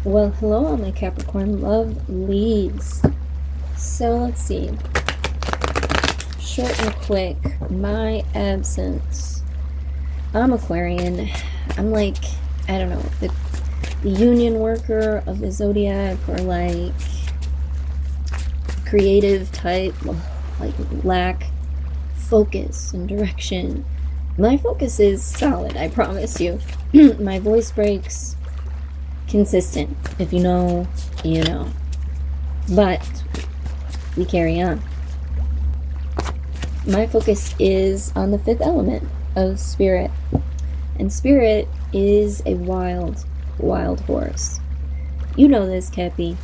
Well, hello, all my Capricorn love leads. So let's see. Short and quick. My absence. I'm Aquarian. I'm like, I don't know, the union worker of the zodiac, or like creative type, like lack focus and direction. My focus is solid, I promise you. My voice breaks. Consistent. If you know, you know. But we carry on. My focus is on the fifth element of spirit. And spirit is a wild, wild horse. You know this, Cappy.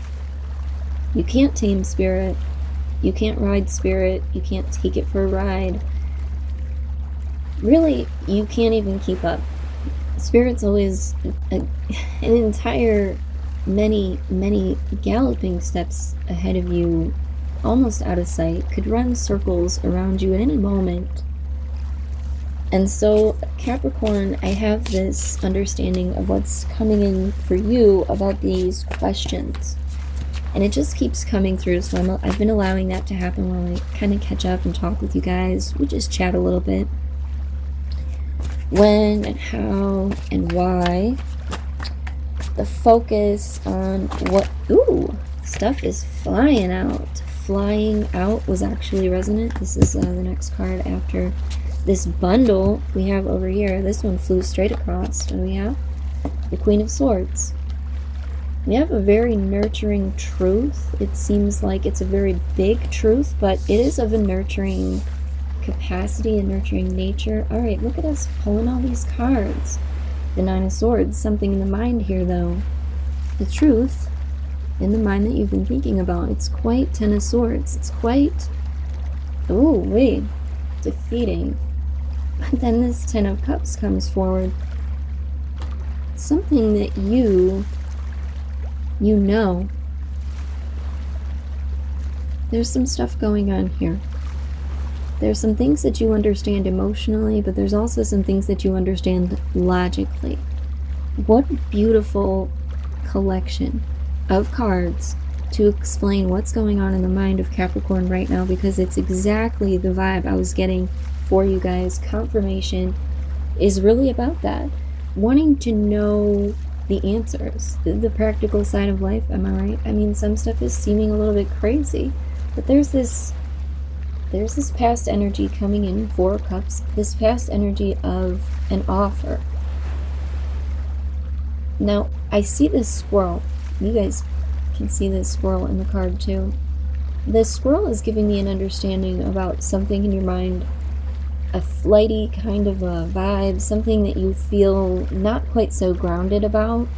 You can't tame spirit. You can't ride spirit. You can't take it for a ride. Really, you can't even keep up. Spirit's always an entire many galloping steps ahead of you, almost out of sight, could run circles around you at any moment. And so, Capricorn, I have this understanding of what's coming in for you about these questions. And it just keeps coming through, so I've been allowing that to happen while I kind of catch up and talk with you guys. We just chat a little bit. When and how and why. The focus on what... Ooh, stuff is flying out. Flying out was actually resonant. This is the next card after this bundle we have over here. This one flew straight across. What do we have? The Queen of Swords. We have a very nurturing truth. It seems like it's a very big truth, but it is of a nurturing capacity and nurturing nature. All right, look at us pulling all these cards. The Nine of Swords, something in the mind here though. The truth in the mind that you've been thinking about. It's quite Ten of Swords. It's quite, oh wait, defeating. But then this Ten of Cups comes forward. Something that you know. There's some stuff going on here. There's some things that you understand emotionally, but there's also some things that you understand logically. What a beautiful collection of cards to explain what's going on in the mind of Capricorn right now, because it's exactly the vibe I was getting for you guys. Confirmation is really about that. Wanting to know the answers, the practical side of life, am I right? I mean, some stuff is seeming a little bit crazy, but there's this past energy coming in, Four of Cups, this past energy of an offer. Now, I see this squirrel. You guys can see this squirrel in the card too. This squirrel is giving me an understanding about something in your mind, a flighty kind of a vibe, something that you feel not quite so grounded about,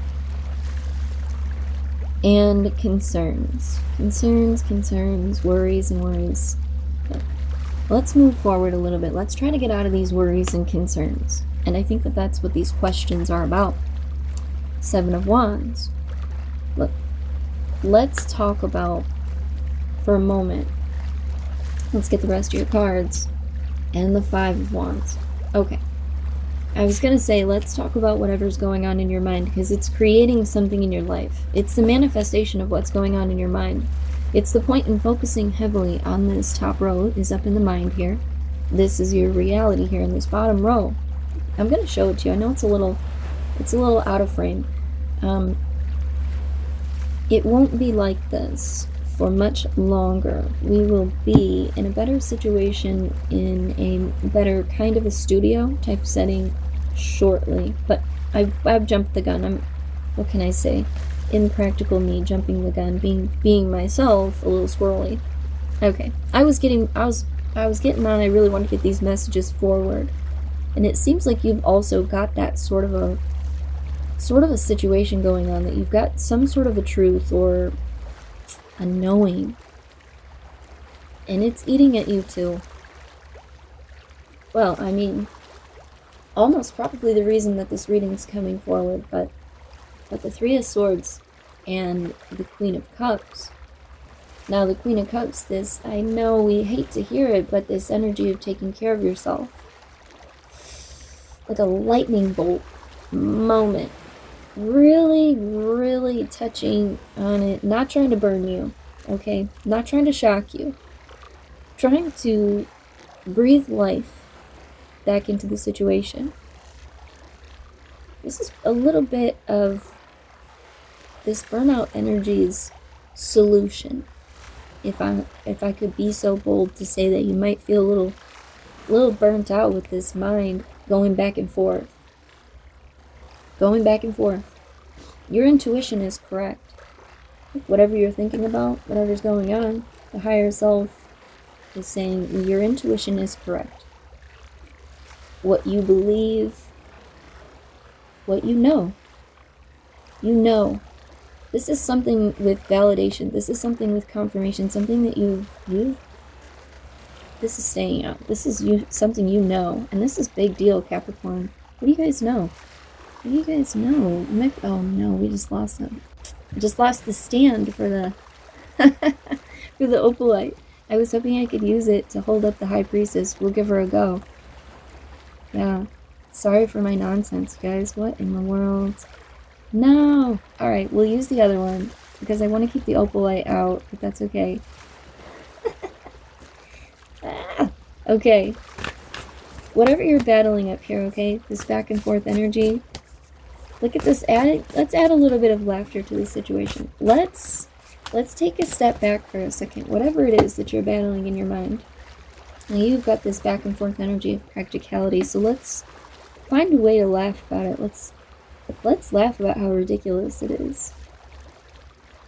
and concerns, worries and worries. Let's move forward a little bit. Let's try to get out of these worries and concerns. And I think that that's what these questions are about. Seven of Wands. Look, let's talk about, for a moment, let's get the rest of your cards, and the Five of Wands. Okay. I was going to say, let's talk about whatever's going on in your mind, because it's creating something in your life. It's the manifestation of what's going on in your mind. It's the point in focusing heavily on this top row is up in the mind here. This is your reality here in this bottom row. I'm going to show it to you. I know it's a little out of frame. It won't be like this for much longer. We will be in a better situation, in a better kind of a studio type setting shortly. But I've jumped the gun. What can I say? Impractical me jumping the gun, being myself a little squirrely. Okay, I was getting on. I really want to get these messages forward, and it seems like you've also got that sort of a situation going on, that you've got some sort of a truth or a knowing, and it's eating at you too. Well, I mean, almost probably the reason that this reading's coming forward, but the Three of Swords and the Queen of Cups. Now, the Queen of Cups, this, I know we hate to hear it, but this energy of taking care of yourself. Like a lightning bolt moment. really, really touching on it, not trying to burn you, okay? Not trying to shock you. Trying to breathe life back into the situation. This is a little bit of this burnout energy's solution. If I could be so bold to say that you might feel a little burnt out with this mind going back and forth. Going back and forth. Your intuition is correct. Whatever you're thinking about, whatever's going on, the higher self is saying your intuition is correct. What you believe, what you know. You know. This is something with validation. This is something with confirmation. Something that this is staying out. This is something you know. And this is big deal, Capricorn. What do you guys know? What do you guys know? Oh no, we just lost them. Just lost the stand for the for the opalite. I was hoping I could use it to hold up the High Priestess. We'll give her a go. Yeah. Sorry for my nonsense, guys. What in the world? No! Alright, we'll use the other one. Because I want to keep the opalite out, but that's okay. Okay. Whatever you're battling up here, okay? This back and forth energy. Look at this. Let's add a little bit of laughter to the situation. Let's take a step back for a second. Whatever it is that you're battling in your mind. Now you've got this back and forth energy of practicality, so let's find a way to laugh about it. Let's laugh about how ridiculous it is.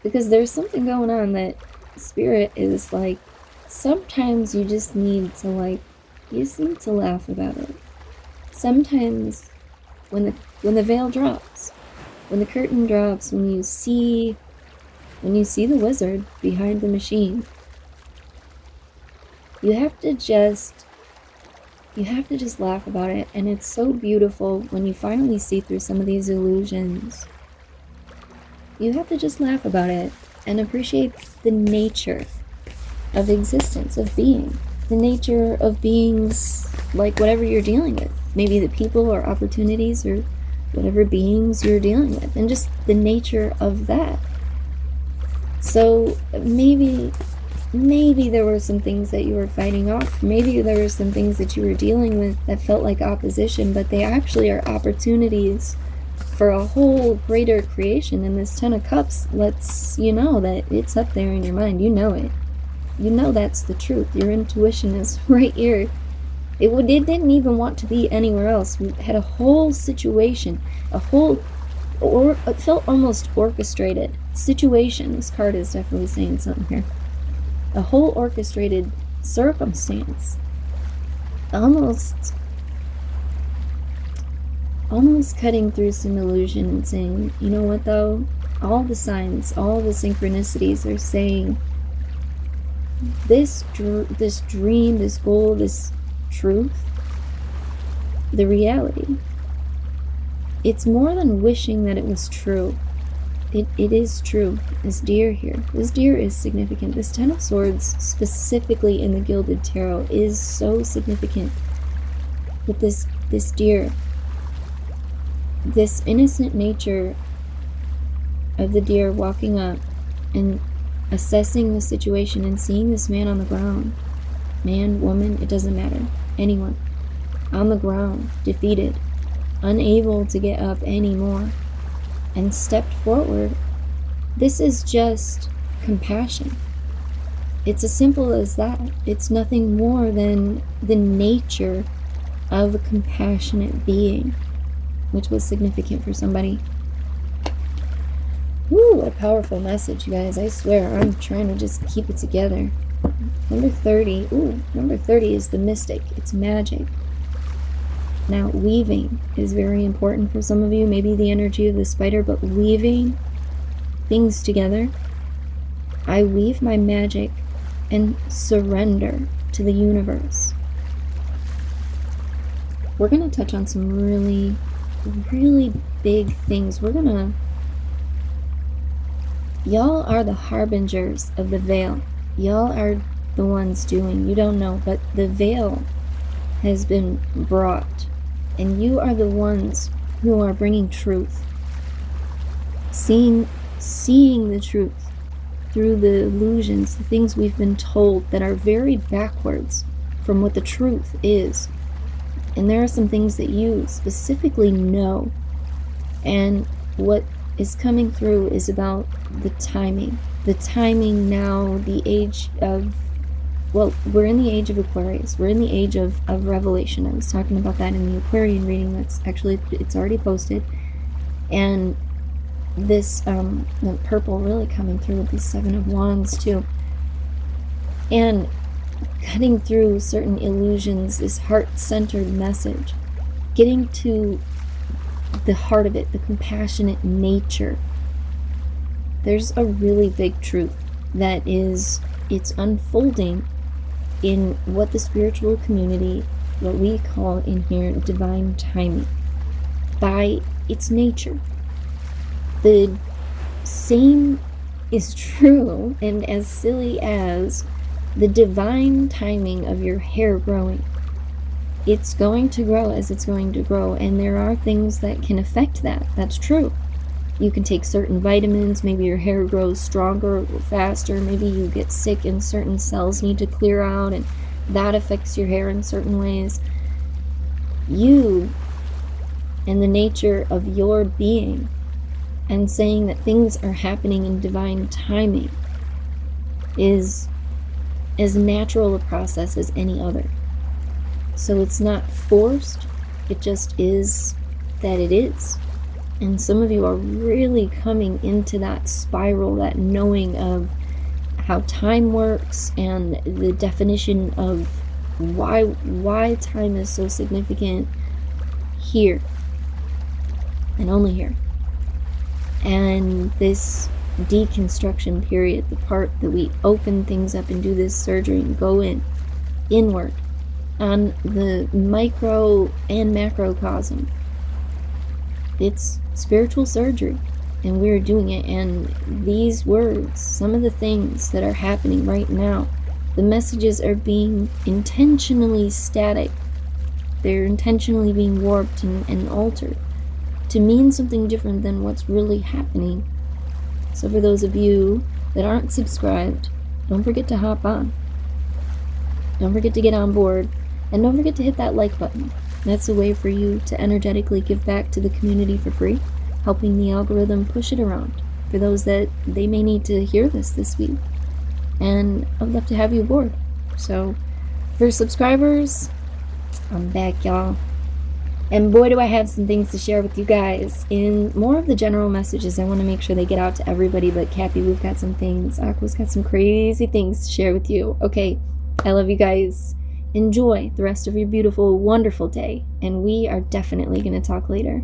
Because there's something going on that Spirit is like, sometimes you just need to laugh about it. Sometimes when the veil drops, when the curtain drops, when you see the wizard behind the machine, you have to just laugh about it. And it's so beautiful when you finally see through some of these illusions. You have to just laugh about it and appreciate the nature of existence, of being. The nature of beings, like whatever you're dealing with. Maybe the people or opportunities or whatever beings you're dealing with. And just the nature of that. So maybe there were some things that you were fighting off. Maybe there were some things that you were dealing with that felt like opposition, but they actually are opportunities for a whole greater creation. And this Ten of Cups lets you know that it's up there in your mind. You know it. You know that's the truth. Your intuition is right here. It didn't even want to be anywhere else. We had a whole situation, it felt almost orchestrated situation. This card is definitely saying something here. A whole orchestrated circumstance. Almost cutting through some illusion and saying, you know what though? All the signs, all the synchronicities are saying this dream, this goal, this truth, the reality. It's more than wishing that it was true. It is true. This deer here. This deer is significant. This Ten of Swords, specifically in the Gilded Tarot, is so significant. With this deer. This innocent nature of the deer walking up and assessing the situation and seeing this man on the ground. Man, woman, it doesn't matter. Anyone. On the ground, defeated. Unable to get up anymore. And stepped forward. This is just compassion. It's as simple as that. It's nothing more than the nature of a compassionate being, which was significant for somebody. Woo, what a powerful message, you guys. I swear, I'm trying to just keep it together. Number 30. Ooh, number 30 is the mystic. It's magic. Now, weaving is very important for some of you. Maybe the energy of the spider, but weaving things together. I weave my magic and surrender to the universe. We're going to touch on some really, really big things. Y'all are the harbingers of the veil. Y'all are the ones doing. You don't know, but the veil has been brought. And you are the ones who are bringing truth. seeing the truth through the illusions, the things we've been told that are very backwards from what the truth is. And there are some things that you specifically know, and what is coming through is about the timing now, the age of, well, we're in the age of Aquarius, we're in the age of revelation. I was talking about that in the Aquarian reading. That's actually, it's already posted. And this the purple really coming through with the Seven of Wands too, and cutting through certain illusions, this heart-centered message, getting to the heart of it, the compassionate nature. There's a really big truth that is, it's unfolding in what the spiritual community, what we call in here divine timing, by its nature. The same is true, and as silly as the divine timing of your hair growing. It's going to grow as it's going to grow, and there are things that can affect that. That's true. You can take certain vitamins, maybe your hair grows stronger or faster, maybe you get sick and certain cells need to clear out, and that affects your hair in certain ways. You and the nature of your being, and saying that things are happening in divine timing, is as natural a process as any other. So it's not forced, it just is that it is. And some of you are really coming into that spiral, that knowing of how time works and the definition of why time is so significant here and only here. And this deconstruction period, the part that we open things up and do this surgery and go inward on the micro and macrocosm. It's spiritual surgery, and we're doing it. And these words, some of the things that are happening right now, the messages are being intentionally static. They're intentionally being warped and altered to mean something different than what's really happening. So for those of you that aren't subscribed, don't forget to hop on. Don't forget to get on board. And don't forget to hit that like button. That's a way for you to energetically give back to the community for free, helping the algorithm push it around for those that they may need to hear this week. And I'd love to have you aboard. So for subscribers, I'm back, y'all. And boy, do I have some things to share with you guys. In more of the general messages, I want to make sure they get out to everybody, but Cappy, we've got some things. Aqua's got some crazy things to share with you. Okay, I love you guys. Enjoy the rest of your beautiful, wonderful day, and we are definitely going to talk later.